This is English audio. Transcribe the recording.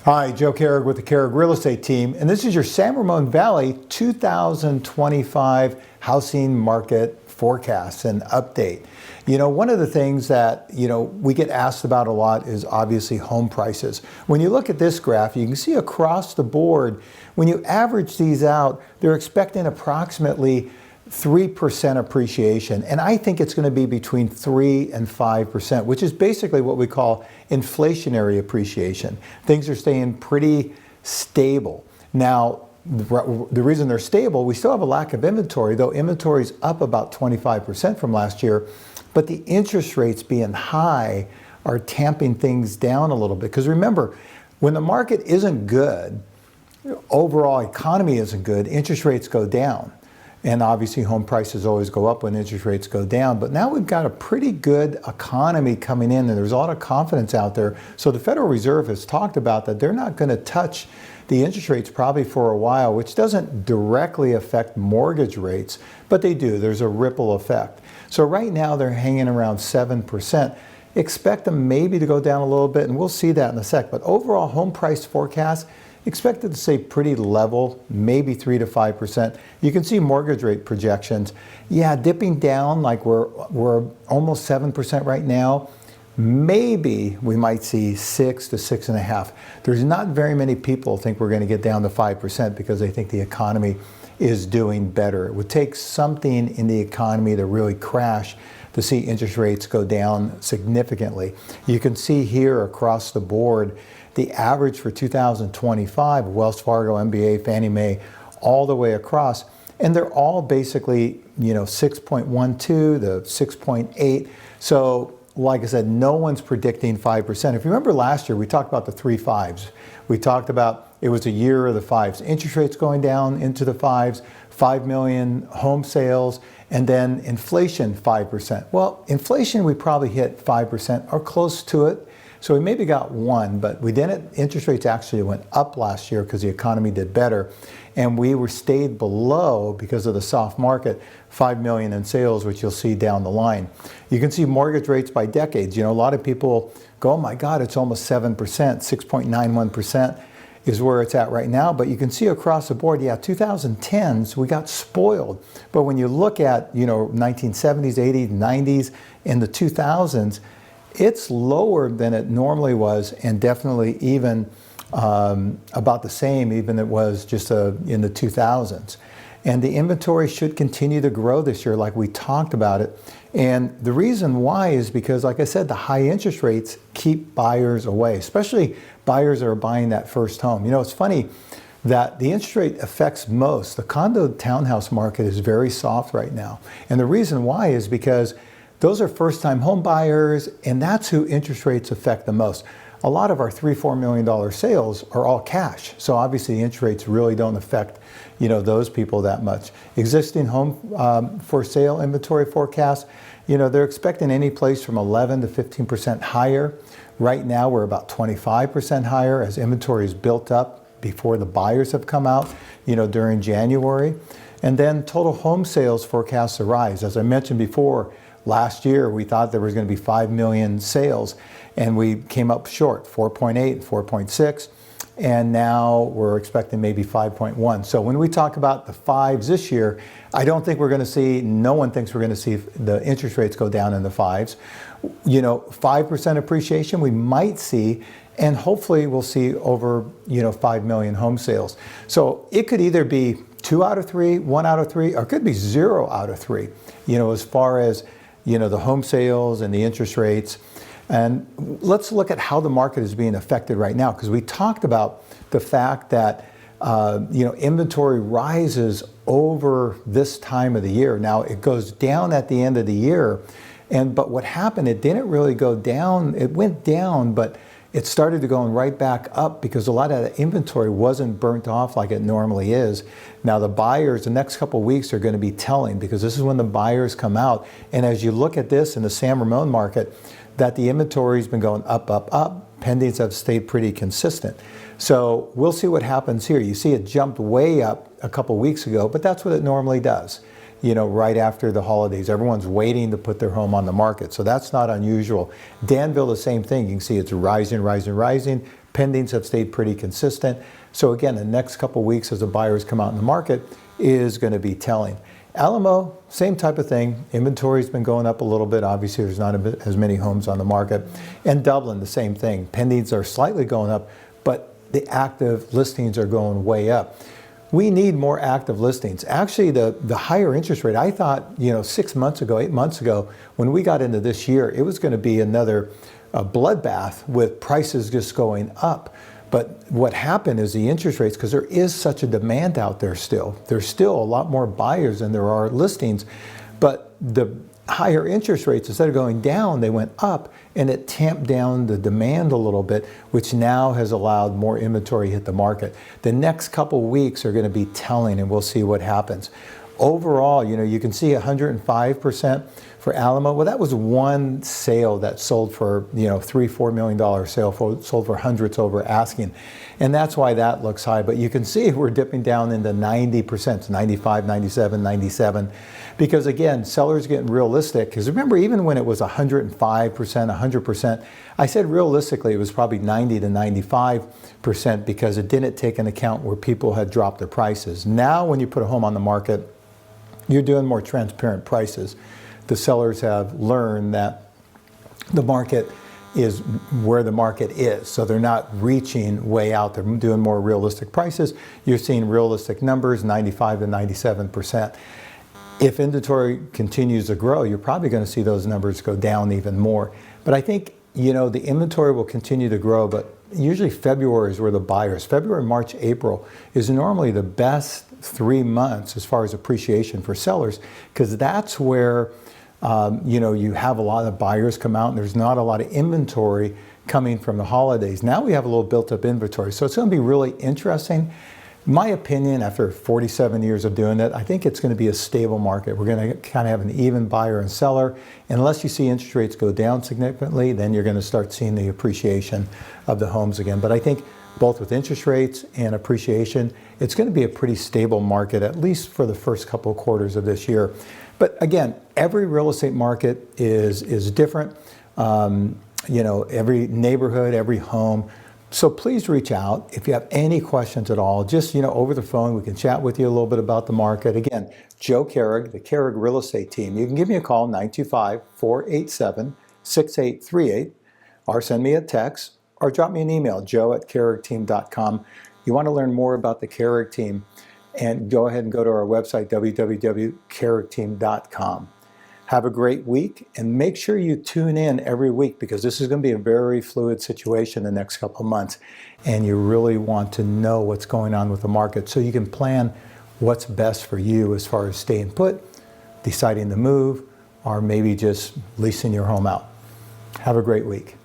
Hi, Joe Kehrig with the Kehrig Real Estate Team, and this is your San Ramon Valley 2025 housing market forecast and update. One of the things that, we get asked about a lot is obviously home prices. When you look at this graph, you can see across the board, when you average these out, they're expecting approximately 3% appreciation, and I think it's going to be between 3 and 5%, which is basically what we call inflationary appreciation. Things are staying pretty stable. Now, the reason they're stable, we still have a lack of inventory, though inventory is up about 25% from last year, but the interest rates being high are tamping things down a little bit. Because remember, when the market isn't good, overall economy isn't good, interest rates go down. And obviously home prices always go up when interest rates go down. But now we've got a pretty good economy coming in, and there's a lot of confidence out there. So the Federal Reserve has talked about that they're not going to touch the interest rates probably for a while, which doesn't directly affect mortgage rates, but they do. There's a ripple effect. So right now they're hanging around 7%. Expect them maybe to go down a little bit, and we'll see that in a sec. But overall home price forecast, expected to stay pretty level, maybe 3 to 5%. You can see mortgage rate projections. Yeah, dipping down, like we're almost 7% right now. Maybe we might see 6 to 6.5. There's not very many people think we're going to get down to 5% because they think the economy is doing better. It would take something in the economy to really crash to see interest rates go down significantly. You can see here across the board, the average for 2025, Wells Fargo, MBA, Fannie Mae, all the way across, and they're all basically, 6.12 to 6.8. So, like I said, no one's predicting 5%. If you remember last year, we talked about the 3 5s. We talked about it was a year of the 5s. Interest rates going down into the 5s, 5 million home sales, and then inflation 5%. Well, inflation we probably hit 5% or close to it. So we maybe got 1, but we didn't. Interest rates actually went up last year because the economy did better. And we stayed below, because of the soft market, 5 million in sales, which you'll see down the line. You can see mortgage rates by decades. A lot of people go, oh my God, it's almost 7%, 6.91% is where it's at right now. But you can see across the board, yeah, 2010s, we got spoiled. But when you look at, 1970s, 80s, 90s, and the 2000s, it's lower than it normally was, and definitely even about the same even it was just in the 2000s. And the inventory should continue to grow this year like we talked about it. And the reason why is because, like I said, the high interest rates keep buyers away, especially buyers that are buying that first home. It's funny that the interest rate affects most. The condo townhouse market is very soft right now. And the reason why is because those are first-time home buyers, and that's who interest rates affect the most. A lot of our $3-4 million sales are all cash, so obviously the interest rates really don't affect, those people that much. Existing home for sale inventory forecast, they're expecting any place from 11 to 15% higher. Right now we're about 25% higher as inventory is built up before the buyers have come out, during January. And then total home sales forecasts to rise. As I mentioned before, last year, we thought there was going to be 5 million sales, and we came up short, 4.8, 4.6, and now we're expecting maybe 5.1. So when we talk about the 5s this year, I don't think we're going to see, no one thinks we're going to see the interest rates go down in the 5s. 5% appreciation we might see, and hopefully we'll see over, 5 million home sales. So it could either be 2 out of 3, 1 out of 3, or it could be 0 out of 3, as far as the home sales and the interest rates. And let's look at how the market is being affected right now, because we talked about the fact that inventory rises over this time of the year. Now it goes down at the end of the year, but what happened, it didn't really go down. It went down, but it started to go right back up because a lot of that inventory wasn't burnt off like it normally is. Now the buyers, the next couple of weeks are going to be telling, because this is when the buyers come out. And as you look at this in the San Ramon market, that the inventory's been going up, up, up. Pendings have stayed pretty consistent. So we'll see what happens here. You see it jumped way up a couple of weeks ago, but that's what it normally does. Right after the holidays. Everyone's waiting to put their home on the market. So that's not unusual. Danville, the same thing. You can see it's rising, rising, rising. Pendings have stayed pretty consistent. So again, the next couple weeks as the buyers come out in the market is going to be telling. Alamo, same type of thing. Inventory's been going up a little bit. Obviously, there's not as many homes on the market. And Dublin, the same thing. Pendings are slightly going up, but the active listings are going way up. We need more active listings. Actually, the higher interest rate, I thought, 6 months ago, 8 months ago, when we got into this year, it was going to be another bloodbath with prices just going up. But what happened is the interest rates, because there is such a demand out there still, there's still a lot more buyers than there are listings, but the higher interest rates, instead of going down, they went up, and it tamped down the demand a little bit, which now has allowed more inventory to hit the market. The next couple weeks are going to be telling, and we'll see what happens. Overall, you can see 105% for Alamo. Well, that was one sale that sold for, $3-4 million sale, sold for hundreds over asking. And that's why that looks high. But you can see we're dipping down into 90%, 95, 97, 97. Because again, sellers getting realistic. Because remember, even when it was 105%, 100%, I said realistically it was probably 90 to 95% because it didn't take into account where people had dropped their prices. Now, when you put a home on the market, you're doing more transparent prices. The sellers have learned that the market is where the market is. So they're not reaching way out. They're doing more realistic prices. You're seeing realistic numbers, 95 to 97%. If inventory continues to grow, you're probably going to see those numbers go down even more. But I think, the inventory will continue to grow, but usually February is where the buyers, February, March, April is normally the best 3 months as far as appreciation for sellers, because that's where you have a lot of buyers come out and there's not a lot of inventory coming from the holidays. Now we have a little built up inventory. So it's going to be really interesting. My opinion, after 47 years of doing it, I think it's going to be a stable market. We're going to kind of have an even buyer and seller. Unless you see interest rates go down significantly, then you're going to start seeing the appreciation of the homes again. But I think both with interest rates and appreciation, it's going to be a pretty stable market, at least for the first couple of quarters of this year. But again, every real estate market is different. Every neighborhood, every home. So please reach out if you have any questions at all. Just, over the phone, we can chat with you a little bit about the market. Again, Joe Kehrig, the Kehrig Real Estate Team. You can give me a call, 925-487-6838, or send me a text, or drop me an email, joe@kehrigteam.com. You want to learn more about the Kehrig Team, and go ahead and go to our website, www.kehrigteam.com. Have a great week, and make sure you tune in every week, because this is going to be a very fluid situation the next couple of months, and you really want to know what's going on with the market so you can plan what's best for you as far as staying put, deciding to move, or maybe just leasing your home out. Have a great week.